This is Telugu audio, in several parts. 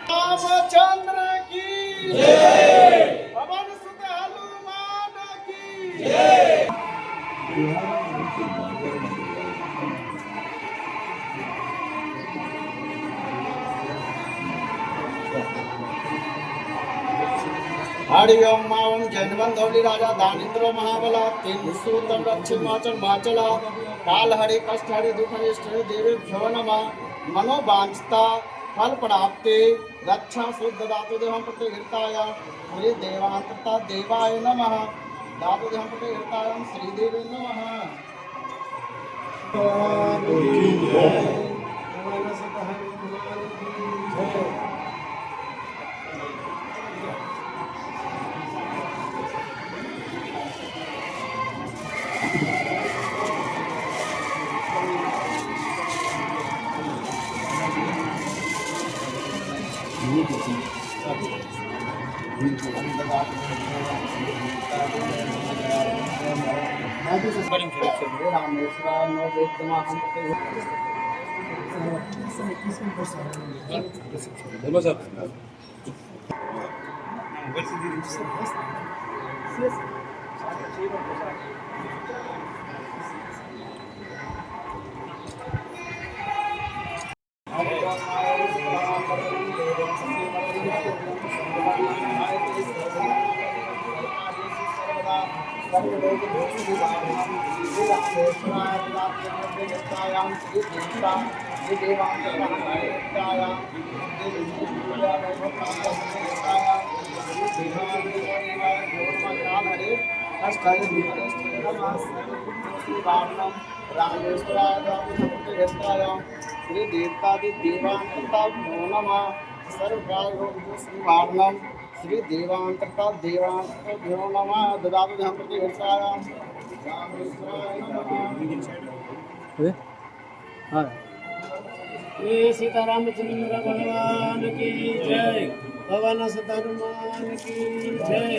रामचंद्र की जय, पवन सुत हनुमान की जय। हरि ओम मावं जैनबंधौली राजा दानिंद्रो महाबला तीन सूतम रक्षिमाचल माचला काल हरि कष्ट हरि दुख निष्ठ देवेभ्यो नमः मनोवांछता फल प्राप्ति रक्षा शुद्ध दातु देवं प्रतिहृताय श्री देवांतरता देवाय नमः दातु देवं प्रतिहृताय श्री देवी नमः। बोलो सर। श्री देवतादि देवांतरताभ्यो नमः सर्वभागवतोऽस्मिवार्णं श्री देवांतरता देवांतरभ्यो नमः ददातु ध्यान प्रतिहर्षायां श्री सीतारामचंद्र भगवान की जय, पवन सुत हनुमान की जय।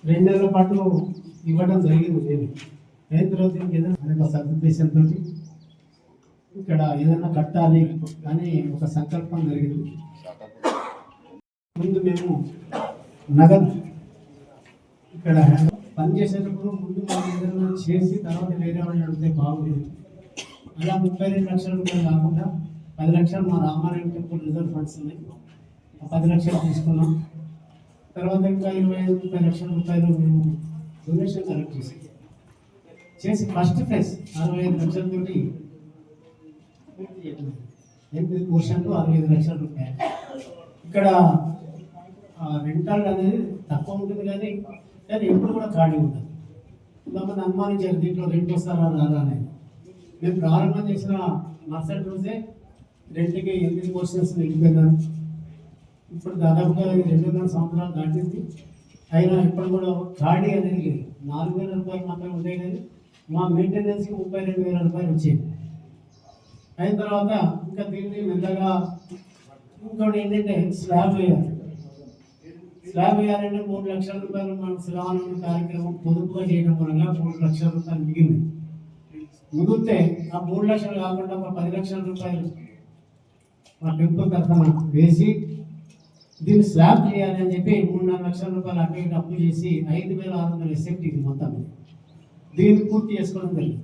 2 నెలల పాటు ఇవ్వడం జరిగింది. నేను అయిన తర్వాత దీనికి ఏదైనా సదుద్దేశంతో ఇక్కడ ఏదైనా కట్టాలి అని ఒక సంకల్పం జరిగింది. ముందు మేము నగదు ఇక్కడ పనిచేసేటప్పుడు ముందు మనం ఏదైనా చేసి తర్వాత వేరే వాళ్ళని అడిగితే బాగుంటుంది. అలా 32 లక్షల రూపాయలు కాకుండా 10 లక్షలు మా రామారాయణ టెంపుల్ రిజర్వ్ ఫండ్స్ ఉన్నాయి, 10 లక్షలు తీసుకున్నాం. తర్వాత ఇంకా 25-30 లక్షల రూపాయలు మేము డొనేషన్ కలెక్ట్ చేసి ఫస్ట్ ఫేజ్ 65 లక్షలతోటి 8% 65 లక్షల రూపాయలు. ఇక్కడ రెంటల్ అనేది తక్కువ ఉంటుంది కానీ ఎప్పుడు కూడా ఖాళీ ఉంటుంది. కొంతమంది అనుమానించారు దీంట్లో రెంట్ వస్తారా రాదా అనేది. మేము ప్రారంభం చేసిన మరుసటి రోజే రెంట్కి 8 పోర్షన్స్ నిండిపోయినారు. ఇప్పుడు దాదాపుగా 2.5 సంవత్సరాలు దాటింది. అయినా ఇప్పుడు కూడా ఖాళీ అనేది లేదు. 4,000 రూపాయలు మాత్రమే ఉండే కానీ మా మెయింటెనెన్స్కి 32,000 రూపాయలు వచ్చేది. అయిన తర్వాత ఇంకా దీన్ని మెల్లగా ఇంకోటి ఏంటంటే స్లాబ్ వేయాలి. స్లాబ్ వేయాలంటే 3 లక్షల రూపాయలు మన శ్రావణ కార్యక్రమం పొదుపుగా చేయడం వల్ల 3 లక్షల రూపాయలు మిగిలితే ఆ 3 లక్షలు కాకుండా ఒక 10 లక్షల రూపాయలు మా టెంపుల్ తరఫున వేసి దీన్ని స్లాబ్ చేయాలి అని చెప్పి 3-4 లక్షల రూపాయలు అటు ఇటు అప్పు చేసి 5,600 ఎస్ఎఫ్టీ మొత్తం దీన్ని పూర్తి చేసుకోవడం జరిగింది.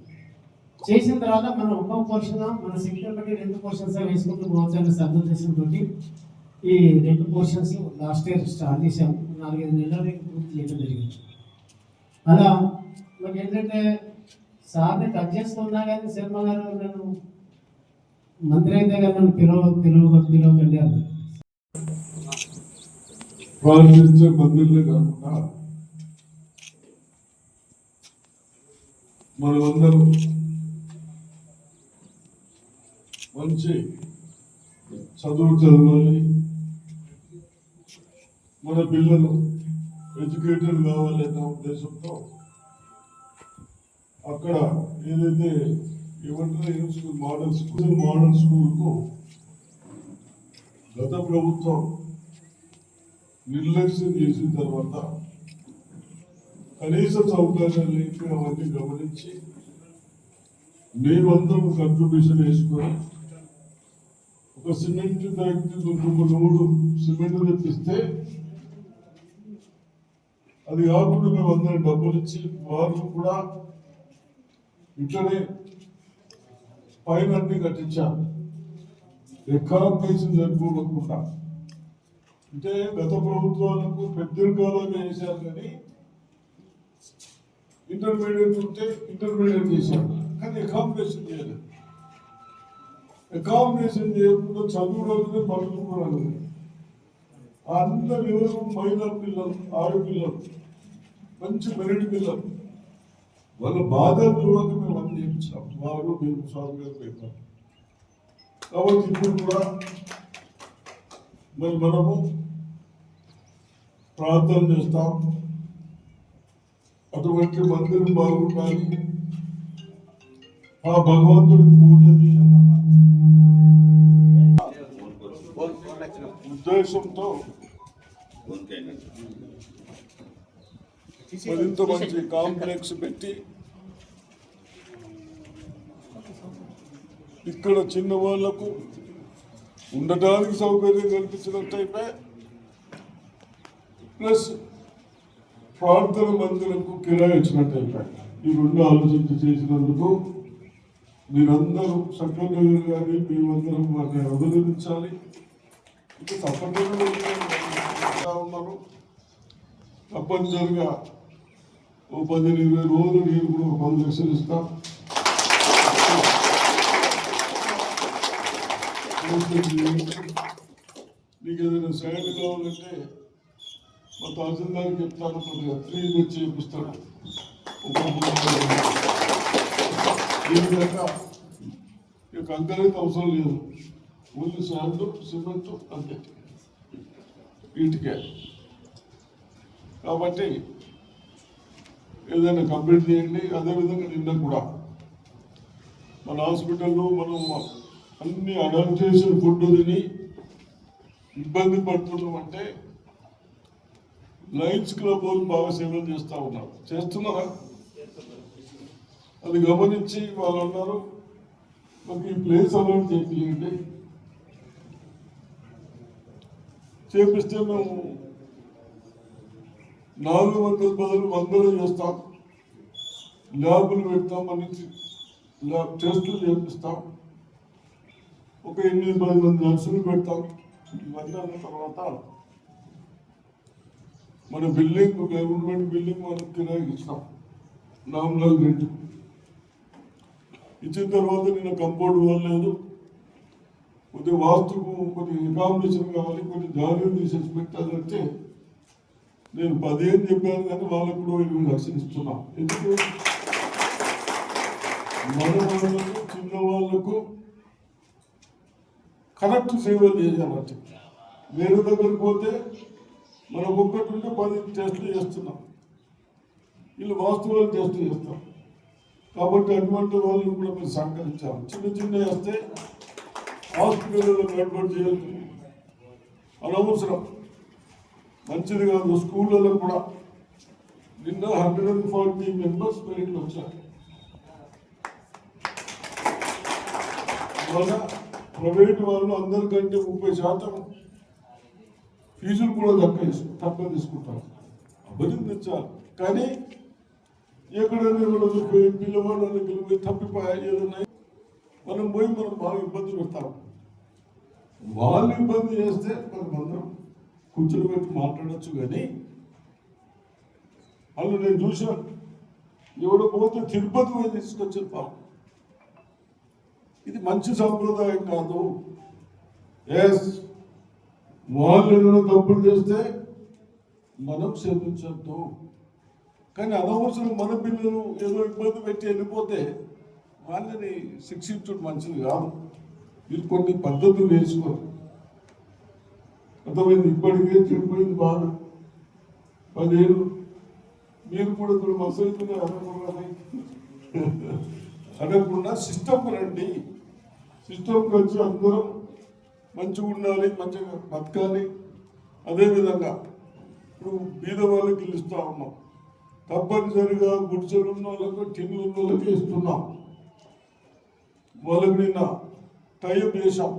చేసిన తర్వాత మనం ఒక్కొక్క పోర్షన్ మన సెక్టర్ బట్టి 2 పోర్షన్స్ వేసుకుంటూ పోవచ్చని సదుద్దేశంతో ఈ 2 పోర్షన్స్ లాస్ట్ ఇయర్ స్టార్ట్ చేసాము. 4-5 నెలలు పూర్తి చేయడం జరిగింది. అలా మాకు ఏంటంటే సార్ని కట్ చేస్తున్నా కానీ శర్మ గారు నన్ను మంత్రి అయితే కానీ నన్ను పిలవకండి అన్నారు. ప్రారంభించే మందిర్లే కాకుండా మనమందరం మంచి చదువు చదవాలి, మన పిల్లలు ఎడ్యుకేటెడ్ కావాలి అన్న ఉద్దేశంతో అక్కడ ఏదైతే ఏమంటారు మోడల్ స్కూల్కు గత ప్రభుత్వం నిర్లక్ష్యం చేసిన తర్వాత కనీస సౌకర్యాలు ఏంటి అవన్నీ గమనించి మేమందరం కంట్రిబ్యూషన్ వేసుకొని ఒక సిమెంట్ ఫ్యాక్టరీ 2 లోడు సిమెంట్ తెప్పిస్తే అది కాకుండా మేమందరం డబ్బులు ఇచ్చి వారు కూడా ఇట్లనే పైన అన్ని కట్టించాము. ఎకానమీషన్ జరుపుకోకుండా అంటే గత ప్రభుత్వాలకు పెద్దల కాలంగా చేశారు కానీ ఇంటర్మీడియట్ ఉంటే ఇంటర్మీడియట్ చేశారు కానీ అకామిడేషన్ చేయలేదు. అకామిడేషన్ చేయకుండా చదువు రోజునే పడుకున్నారు. అందరు ఎవరు మహిళా పిల్లలు, ఆడపిల్లలు, మంచి మెరిట్ పిల్లలు, వాళ్ళ బాధలు చూడక మేము అన్ని చేయించాం. వారు మేము స్వామిగా పెట్టాం. కాబట్టి ఇప్పుడు కూడా మరి మనము ప్రార్థన చేస్తాం, అటువంటి మందిరం బాగుండాలి, ఆ భగవంతుడికి పూజని ఉద్దేశంతో మరింత మంచి కాంప్లెక్స్ పెట్టి ఇక్కడ చిన్న వాళ్లకు ఉండటానికి సౌకర్యం కల్పించినట్టయితే ప్లస్ ప్రార్థన మందిరంకు కిరాయి ఇచ్చినట్టయితే ఈ 2 ఆలోచించి చేసినందుకు మీరందరూ సెక్రటరీ గారి మేమందరం వారిని అభినందించాలి. ఇంకా తప్పనిసరిగా ఉన్నారు. తప్పనిసరిగా ఓ 10-20 రోజులు నేను కూడా 10 లక్షలు ఇస్తాను. మీకు ఏదైనా సైడ్ కావాలంటే మా తహసీల్దార్కి చెప్తాను, కొద్దిగా 3 తెచ్చి చేపిస్తాడు. దీనిదాకా ఇక కంకరైతే అవసరం లేదు, ఓన్లీ శాండ్ సిమెంట్ అంతే వీటికే. కాబట్టి ఏదైనా కంప్లీట్ చేయండి. అదేవిధంగా నిన్న కూడా మన హాస్పిటల్లో మనం అన్ని అడల్టేషన్ ఫుడ్ తిని ఇబ్బంది పడుతున్నాం అంటే లయన్స్ క్లబ్ వాళ్ళు బాగా సేవలు చేస్తూ ఉన్నారు. చేస్తున్నారా? అది గమనించి వాళ్ళు అన్నారు మాకు ఈ ప్లేస్ అలాంటి చేపియండి. చేపిస్తే మేము 400 బదులు 100 చేస్తాం, ల్యాబులు పెడతాం, అన్నింటి ల్యాబ్ టెస్టులు చేపిస్తాం, ఒక 8-10 మంది నర్సులు పెడతాం. ఇవన్నీ అన్న తర్వాత మన బిల్డింగ్ గవర్నమెంట్ బిల్డింగ్ మనం కిరాయికి ఇస్తాం, నామినల్ రెంట్ ఇచ్చిన తర్వాత నేను కంపౌండ్ వాల్ లేదు, కొద్దిగా వాస్తుకు కొద్దిగా అకామిడేషన్ కావాలి, కొద్దిగా జాగ్రత్త తీసేసి పెట్టాలంటే నేను 15 చెప్పాను కానీ వాళ్ళకు కూడా 20 లక్షలు ఇస్తున్నా. ఎందుకు? మన వాళ్ళకు చిన్న వాళ్ళకు కరెక్ట్ సేవలు చేయాలంటే వేరే దగ్గరికి పోతే మనం ఒక్కటి ఉంటే 10 టెస్టులు చేస్తున్నాం, వీళ్ళు వాస్తవాలు టెస్టులు చేస్తాం. కాబట్టి అటువంటి వాళ్ళని కూడా మీరు సహకరించాలి. చిన్న వేస్తే హాస్పిటల్లో గడబడి చేయాలి, అనవసరం, మంచిది కాదు. స్కూళ్ళలో కూడా నిన్న 140 మెంబర్స్ మెరిట్లు వచ్చారు. మన ప్రైవేట్ వాళ్ళు అందరికంటే 30% ఫీజులు కూడా తక్కువ తీసుకుంటారు. అభినందించాలి. కానీ ఎక్కడైనా పిల్లవాళ్ళని గెలిపి తప్పిపోయాయి ఏదన్నా మనం బాగా ఇబ్బంది పెడతాం. వాళ్ళు ఇబ్బంది చేస్తే మనం అందరం కూర్చొని పెట్టి మాట్లాడచ్చు. కానీ వాళ్ళు నేను చూశాను, ఎవడో పోతే తిరుపతి పోయి తీసుకొచ్చేస్తాం. ఇది మంచి సాంప్రదాయం కాదు. ఎస్, వాళ్ళు ఏదైనా తప్పులు చేస్తే మనం క్షమించద్దు. కానీ అనవసరం మన పిల్లలు ఏదో ఇబ్బంది పెట్టి వెళ్ళిపోతే వాళ్ళని శిక్షించడం మంచిది కాదు. మీరు కొన్ని పద్ధతులు వేసుకోరు. అర్థమైంది? ఇప్పటికే చెడిపోయింది బాగా 10 ఏళ్ళు. మీరు కూడా ఇప్పుడు మసలుకునే అనకుండా సిస్టమ్ రండి. సిస్టమ్కి వచ్చి అందరం మంచిగా ఉండాలి, మంచిగా బతకాలి. అదేవిధంగా ఇప్పుడు బీద వాళ్ళకి ఇస్తూ ఉన్నాం, తప్పనిసరిగా గుడిసెలు ఉన్న వాళ్ళకు, టిన్లు ఉన్న వాళ్ళకి ఇస్తున్నాం. వాళ్ళకి నిన్న టైప్ చేసాం,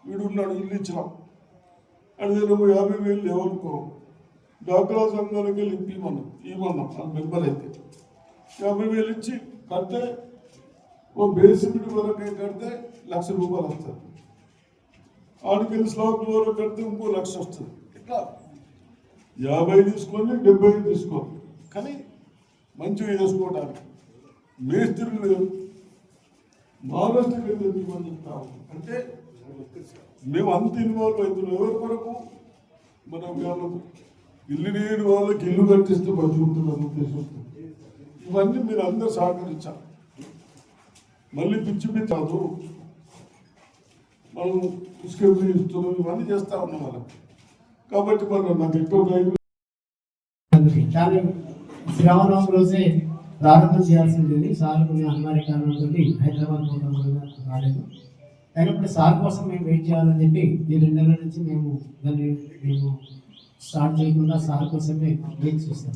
వీడున్నాడు ఇల్లు ఇచ్చినాం. అదే నువ్వు 50,000 లేవనుకో, డాక్రా సంఘాలకి వెళ్ళి ఇవ్వమన్నాం. ఆ మెంబర్ అయితే 50,000 ఇచ్చి కడితే ఓ బేసిక్ వరకు కడితే 1,00,000 రూపాయలు వస్తుంది. ఆడికెళ్ళి స్లాబ్ వరకు కడితే ఇంకో 1,00,000 వస్తుంది. ఇట్లా 50 తీసుకొని 70 తీసుకో, కానీ మంచిగా చేసుకోవడానికి మేస్త్రులు లేరు. మహారాష్ట్రకి ఇవ్వని చెప్తాము. అంటే మేము అంత ఇన్వాల్వ్ అవుతున్నాం. ఎవరి కొరకు? మనం ఇల్లు లేని వాళ్ళకి ఇల్లు కట్టిస్తే మంచిగా ఉంటుందని ఉద్దేశంతో ఇవన్నీ మీరు అందరూ సహకరించాలి. మళ్ళీ పిచ్చి కాదు, మనం ఇసుకెళ్ళి ఇస్తున్నాం, ఇవన్నీ చేస్తా ఉన్నాం వాళ్ళకి. కాబట్టి మనం నాకు ఎక్కువ కానీ శ్రావణం రోజే ప్రారంభం చేయాల్సింది. సార్ కొన్ని అనివార్య కారణంతో హైదరాబాద్ పోవడం వల్ల రాలేదు. అయినప్పుడు సార్ కోసం మేము వెయిట్ చేయాలని చెప్పి ఈ 2 నెలల నుంచి మేము స్టార్ట్ చేయకుండా సార్ కోసమే వెయిట్ చేస్తాం.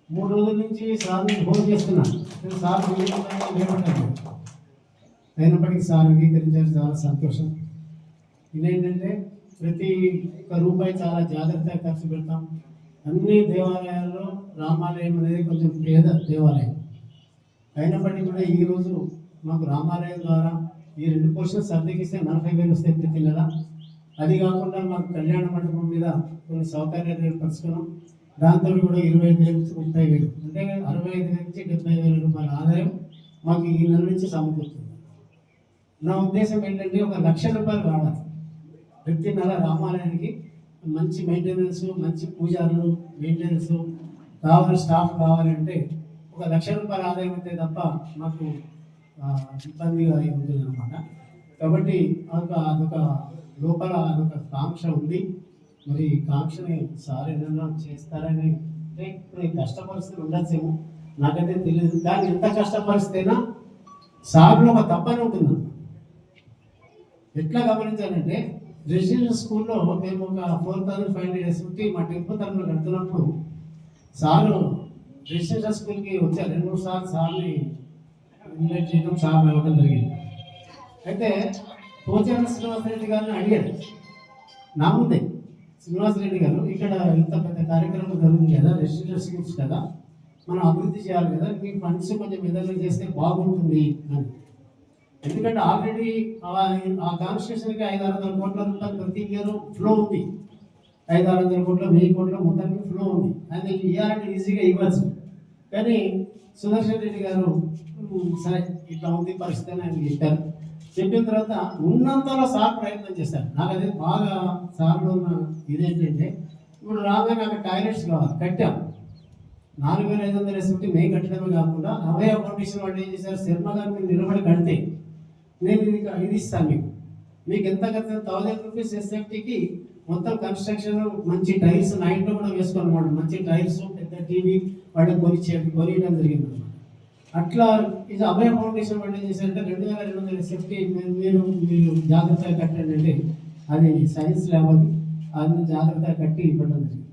3 రోజుల నుంచి సార్ని ఫోన్ చేస్తున్నాను, సార్ లేమంటారు. అయినప్పటికీ సార్ అంగీకరించారు, చాలా సంతోషం. ఇదేంటంటే ప్రతి ఒక్క రూపాయి చాలా జాగ్రత్తగా ఖర్చు పెడతాం. అన్ని దేవాలయాల్లో రామాలయం అనేది కొంచెం పేద దేవాలయం అయినప్పటికీ కూడా ఈరోజు మాకు రామాలయం ద్వారా ఈ 2 పోర్షన్స్ అద్దెకిస్తే 40,000 వస్తాయి ప్రతి నెల. అది కాకుండా మాకు కళ్యాణ మండపం మీద కొన్ని సౌకర్యాలు ఏర్పరచుకున్నాం. దాంతో కూడా 25,000 నుంచి 30,000, అంటే 65,000 నుంచి 70,000 రూపాయల ఆదాయం మాకు ఈ నెల నుంచి సమకూరుతుంది. నా ఉద్దేశం ఏంటంటే 1,00,000 రూపాయలు కావాలి ప్రతి నెల రామాలయానికి. మంచి మెయింటెనెన్స్, మంచి పూజారులు, మెయింటెనెన్స్ కావాలి, స్టాఫ్ కావాలంటే 1,00,000 రూపాయల ఆదాయం అయితే తప్ప మాకు ఇబ్బందిగా ఉంటుంది అనమాట. కాబట్టి అదొక లోపల అదొక కాంక్ష ఉంది. మరి కాంక్షని సార్ ఏదైనా చేస్తారని, ఇప్పుడు కష్ట పరిస్థితులు ఉండొచ్చేమో నాకైతే తెలియదు. కానీ ఎంత కష్ట పరిస్థితి సార్లో ఒక తప్పని ఉంటుంది. ఎట్లా గమనించాలంటే రెసిడెన్షియల్ స్కూల్లో మేము ఒక 4500 ఎస్ఎఫ్టీ మా టెంపుల్ తరఫున కడుతున్నప్పుడు సారు రెసిడెన్షియల్ స్కూల్కి వచ్చారు 2-3 సార్లు సార్ని ఇన్వైట్ చేయడం సార్ ఇవ్వడం జరిగింది. అయితే పోచారం శ్రీనివాసరెడ్డి గారిని అడిగారు నా ముందే, శ్రీనివాసరెడ్డి గారు ఇక్కడ ఇంత పెద్ద కార్యక్రమం జరుగుతుంది కదా, రెసిడెన్షియల్ స్కూల్స్ కదా, మనం అభివృద్ధి చేయాలి కదా, మీ ఫండ్స్ కొంచెం ఎదురు చేస్తే బాగుంటుంది అని. ఎందుకంటే ఆల్రెడీ ఆ కాన్స్టిట్యూషన్కి 500-600 కోట్ల రూపాయలు ప్రతి ఇయర్ ఫ్లో ఉంది. 500-600 కోట్ల 1000 కోట్ల మొత్తానికి ఫ్లో ఉంది. అది ఇవ్వాలంటే ఈజీగా ఇవ్వచ్చు. కానీ సుదర్శన్ రెడ్డి గారు సరే ఇట్లా ఉంది పరిస్థితి అని ఆయన చెప్పారు. చెప్పిన తర్వాత ఉన్నంతలో సార్ ప్రయత్నం చేశారు. నాకు అది బాగా సార్లో ఉన్న ఇదేంటంటే ఇప్పుడు రాగానే నాకు టాయిలెట్స్ కావాలి, కట్టాం. 4500 ఎస్ఎఫ్టీ మేము కట్టడమే కాకుండా అభయ ఫౌండేషన్ వాళ్ళు ఏం చేశారు, శర్మ గారు మీరు నిలబడి కడితే నేను ఇది ఇస్తాను మీకు ఎంత ఖర్చు 1000 రూపీస్ ఎస్ఎఫ్టీకి మొత్తం కన్స్ట్రక్షన్, మంచి టైల్స్ నైట్లో కూడా వేసుకోనమాట, మంచి టైల్స్, పెద్ద టీవీ వాళ్ళకి కొనియడం జరిగింది అనమాట. అట్లా ఇది అభయ ఫౌండేషన్ వాళ్ళు ఏం చేశారంటే 2200 ఎస్ఎఫ్టీ మీరు జాగ్రత్తగా కట్టండి అంటే అది సైన్స్ ల్యాబ్ అని అది జాగ్రత్తగా కట్టి ఇవ్వడం జరిగింది.